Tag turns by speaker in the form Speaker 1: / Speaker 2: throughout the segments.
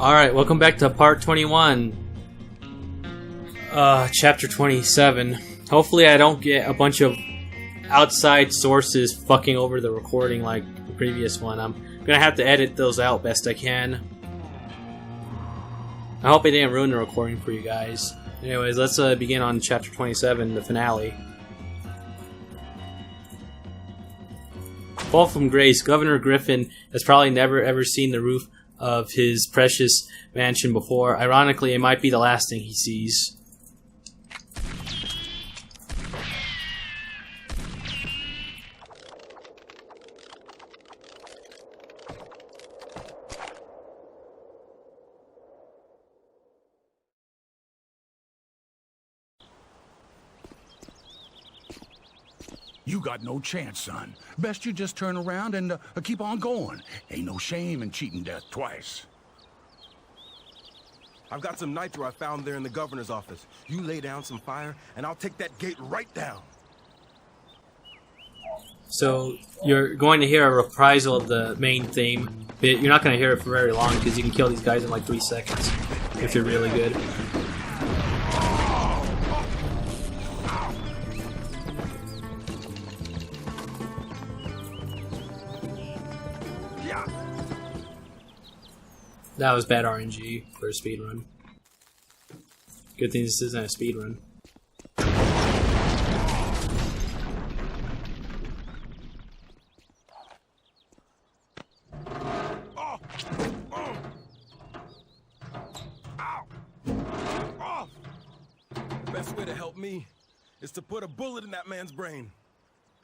Speaker 1: Alright, welcome back to part 21. Chapter 27. Hopefully I don't get a bunch of outside sources fucking over the recording like the previous one. I'm gonna have to edit those out best I can. I hope I didn't ruin the recording for you guys. Anyways, let's begin on chapter 27, the finale. Fall from grace. Governor Griffin has probably never ever seen the roof of his precious mansion before. Ironically, it might be the last thing he sees.
Speaker 2: You got no chance, son. Best you just turn around and keep on going. Ain't no shame in cheating death twice.
Speaker 3: I've got some nitro I found there in the governor's office. You lay down some fire, and I'll take that gate right down.
Speaker 1: So, you're going to hear a reprisal of the main theme. But you're not going to hear it for very long, because you can kill these guys in like 3 seconds, if you're really good. That was bad RNG for a speedrun. Good thing this isn't a speedrun.
Speaker 3: Oh. Oh. Ow. Oh. The best way to help me is to put a bullet in that man's brain.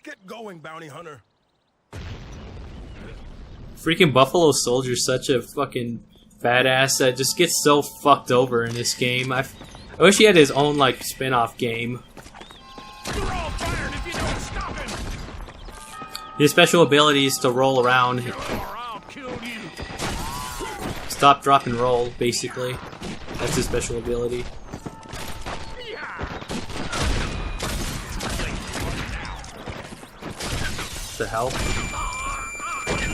Speaker 3: Get going, bounty hunter.
Speaker 1: Freaking Buffalo Soldier's such a fucking badass that just gets so fucked over in this game. I wish he had his own like spin-off game.
Speaker 3: You're all fired if you don't stop him.
Speaker 1: His special ability is to roll around.
Speaker 3: I'll kill you.
Speaker 1: Stop, drop, and roll, basically. That's his special ability. What the hell?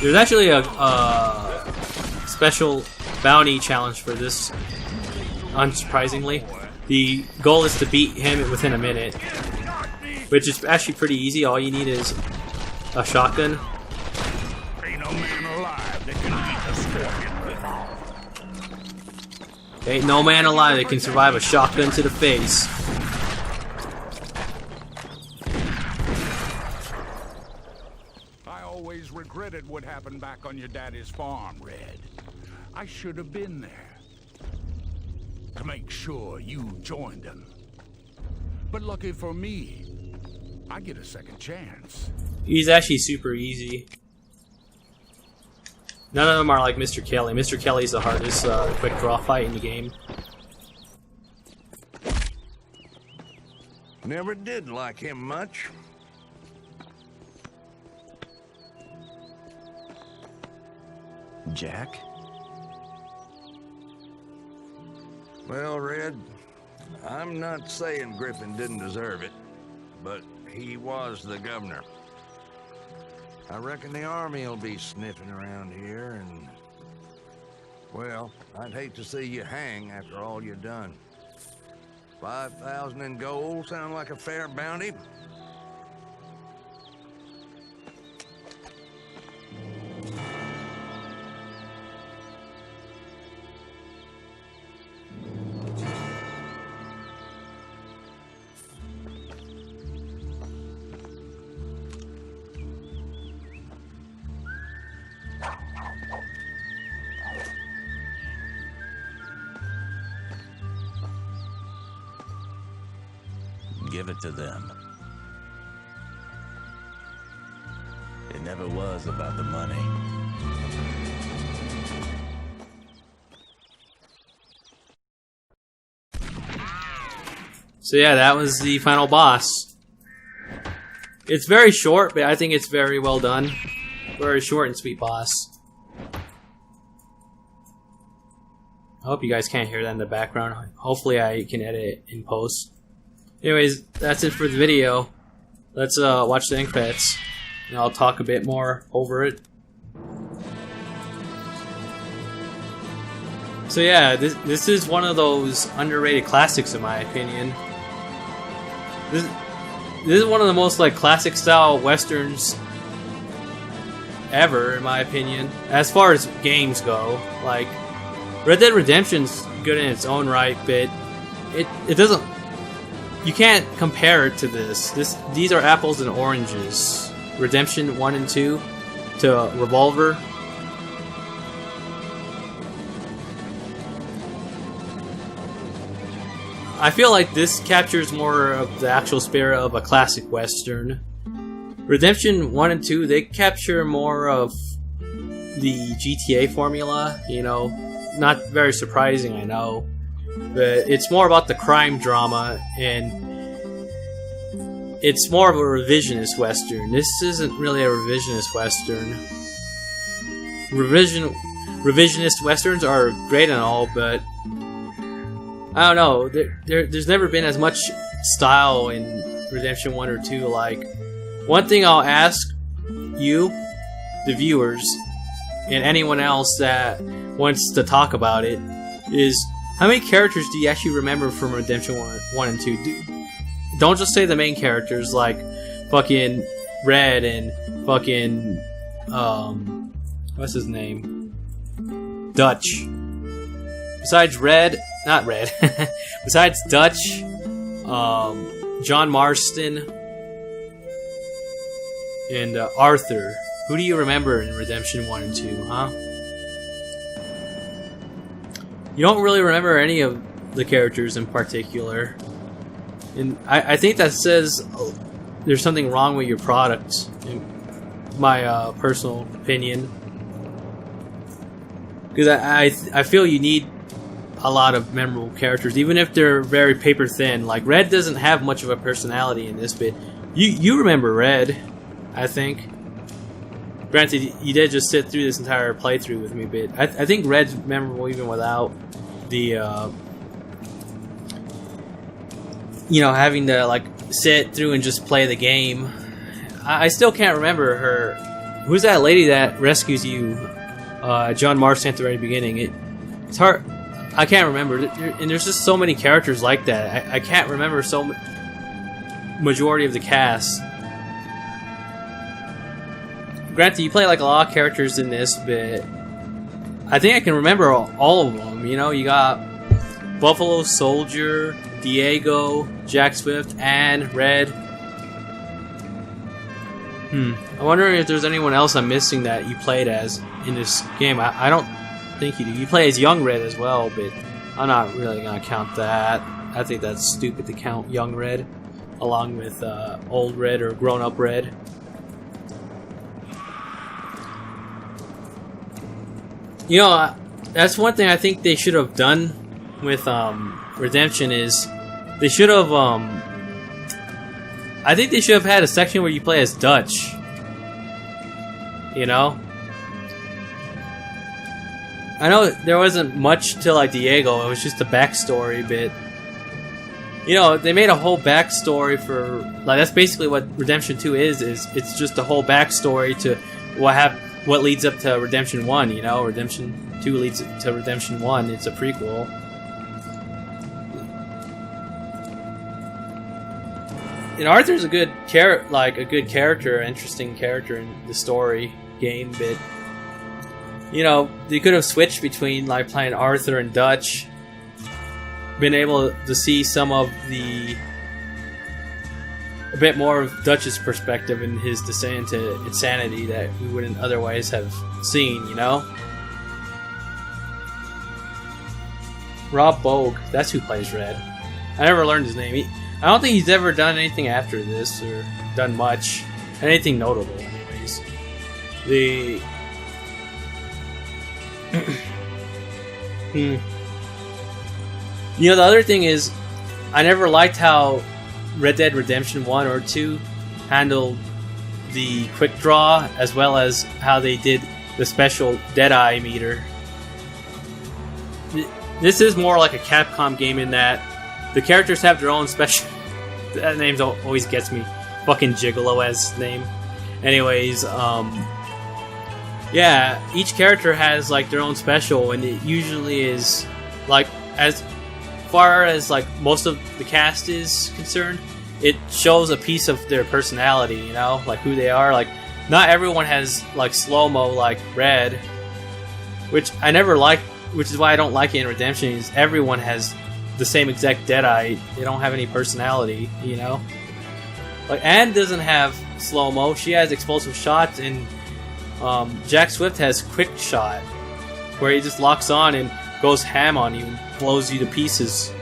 Speaker 1: There's actually a special bounty challenge for this, unsurprisingly. The goal is to beat him within a minute, which is actually pretty easy. All you need is a shotgun.
Speaker 2: Ain't no man alive that can beat the scorpion.
Speaker 1: Ain't no man alive that can survive a shotgun to the face.
Speaker 2: I always regretted what happened back on your daddy's farm, Red. I should have been there to make sure you joined them. But lucky for me, I get a second chance.
Speaker 1: He's actually super easy. None of them are like Mr. Kelly. Mr. Kelly's the hardest quick draw fight in the game.
Speaker 4: Never did like him much.
Speaker 5: Jack?
Speaker 4: Well, Red, I'm not saying Griffin didn't deserve it, but he was the governor. I reckon the army will be sniffing around here, and, well, I'd hate to see you hang after all you've done. 5,000 in gold sound like a fair bounty?
Speaker 5: Give it to them. It never was about the money.
Speaker 1: So yeah, that was the final boss. It's very short, but I think it's very well done. Very short and sweet boss. I hope you guys can't hear that in the background. Hopefully I can edit it in post. Anyways, that's it for the video. Let's watch the end credits, and I'll talk a bit more over it. So yeah, this is one of those underrated classics in my opinion. This is one of the most like classic style westerns ever, in my opinion, as far as games go. Like, Red Dead Redemption's good in its own right, but it doesn't. You can't compare it to this. These are apples and oranges. Redemption 1 and 2 to Revolver. I feel like this captures more of the actual spirit of a classic western. Redemption 1 and 2, they capture more of the GTA formula, you know. Not very surprising, I know. But it's more about the crime drama, and it's more of a revisionist western. This isn't really a revisionist western. Revisionist westerns are great and all, but I don't know. There's never been as much style in Redemption 1 or 2. Like, one thing I'll ask you, the viewers, and anyone else that wants to talk about it, is how many characters do you actually remember from Redemption 1 and 2? Don't just say the main characters like fucking Red and fucking what's his name? Dutch. Besides not Red. Besides Dutch, John Marston, and Arthur. Who do you remember in Redemption 1 and 2, huh? You don't really remember any of the characters in particular. And I think that says there's something wrong with your product, in my personal opinion. Because I feel you need a lot of memorable characters, even if they're very paper thin. Like, Red doesn't have much of a personality in this bit. You remember Red, I think. Granted, you did just sit through this entire playthrough with me, but I think Red's memorable even without the, you know, having to, like, sit through and just play the game. I still can't remember her. Who's that lady that rescues you? John Marston at the very beginning. It's hard. I can't remember. And there's just so many characters like that. I can't remember majority of the cast. Granted, you play like a lot of characters in this, but I think I can remember all of them. You know, you got Buffalo Soldier, Diego, Jack Swift, and Red. I'm wondering if there's anyone else I'm missing that you played as in this game. I don't think you do. You play as Young Red as well, but I'm not really going to count that. I think that's stupid to count Young Red along with Old Red or Grown Up Red. You know, that's one thing I think they should have done with Redemption is they should have I think they should have had a section where you play as Dutch. You know? I know there wasn't much to like Diego, it was just a backstory, but you know, they made a whole backstory for like that's basically what Redemption 2 is it's just a whole backstory to what leads up to Redemption 1, you know? Redemption 2 leads to Redemption 1, it's a prequel. And Arthur's a good character, interesting character in the story game, but you know, they could have switched between like playing Arthur and Dutch, been able to see some of a bit more of Dutch's perspective in his descent into insanity that we wouldn't otherwise have seen, you know? Rob Bogue, that's who plays Red. I never learned his name. I don't think he's ever done anything after this, or done much. Anything notable, anyways. You know, the other thing is, I never liked how Red Dead Redemption 1 or 2 handled the quick draw, as well as how they did the special Deadeye meter. This is more like a Capcom game in that the characters have their own special... That name always gets me. Fucking Gigolo as name. Anyways, Yeah, each character has like their own special, and it usually is like as far as like most of the cast is concerned, it shows a piece of their personality, you know, like who they are. Like, not everyone has like slow-mo like Red, which I never liked, which is why I don't like it in Redemption. Is everyone has the same exact Deadeye. They don't have any personality, you know. Like Anne doesn't have slow-mo. She has explosive shots, and Jack Swift has quick shot, where he just locks on and goes ham on you and blows you to pieces.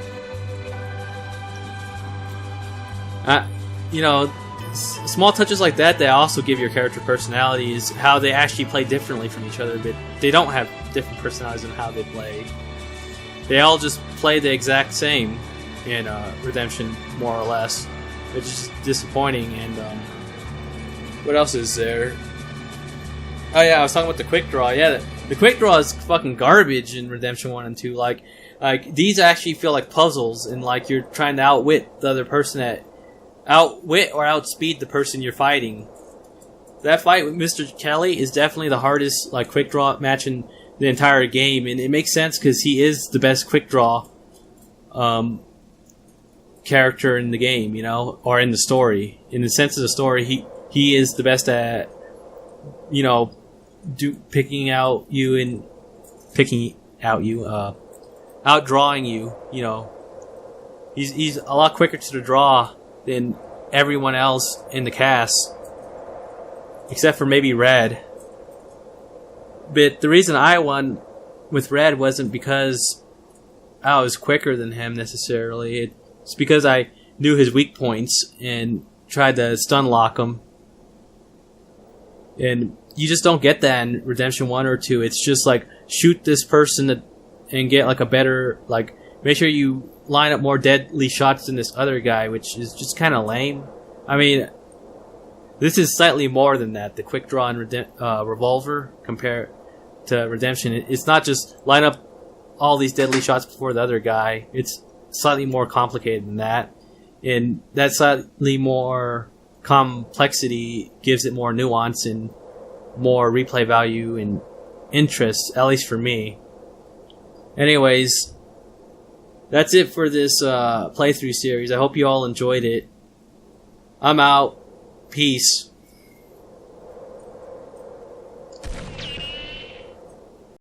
Speaker 1: You know, small touches like that also give your character personalities, how they actually play differently from each other, but they don't have different personalities in how they play. They all just play the exact same in Redemption, more or less, which is disappointing. And what else is there? Oh yeah, I was talking about the quick draw. Yeah, the quick draw is fucking garbage in Redemption 1 and 2. Like these actually feel like puzzles, and like you're trying to outwit the other person outwit or outspeed the person you're fighting. That fight with Mr. Kelly is definitely the hardest like quick draw match in the entire game, and it makes sense because he is the best quick draw character in the game, you know, or in the story. In the sense of the story, he is the best at, you know, picking out you and outdrawing you. You know, he's a lot quicker to the draw than everyone else in the cast, except for maybe Red. But the reason I won with Red wasn't because I was quicker than him necessarily. It's because I knew his weak points and tried to stun lock him. And you just don't get that in Redemption 1 or 2. It's just like, shoot this person and get like a better, like, make sure you line up more deadly shots than this other guy, which is just kind of lame. I mean, this is slightly more than that. The quick draw in Revolver compared to Redemption, it's not just line up all these deadly shots before the other guy. It's slightly more complicated than that. And that slightly more complexity gives it more nuance and more replay value and interest, at least for me. Anyways, that's it for this playthrough series. I hope you all enjoyed it. I'm out. Peace.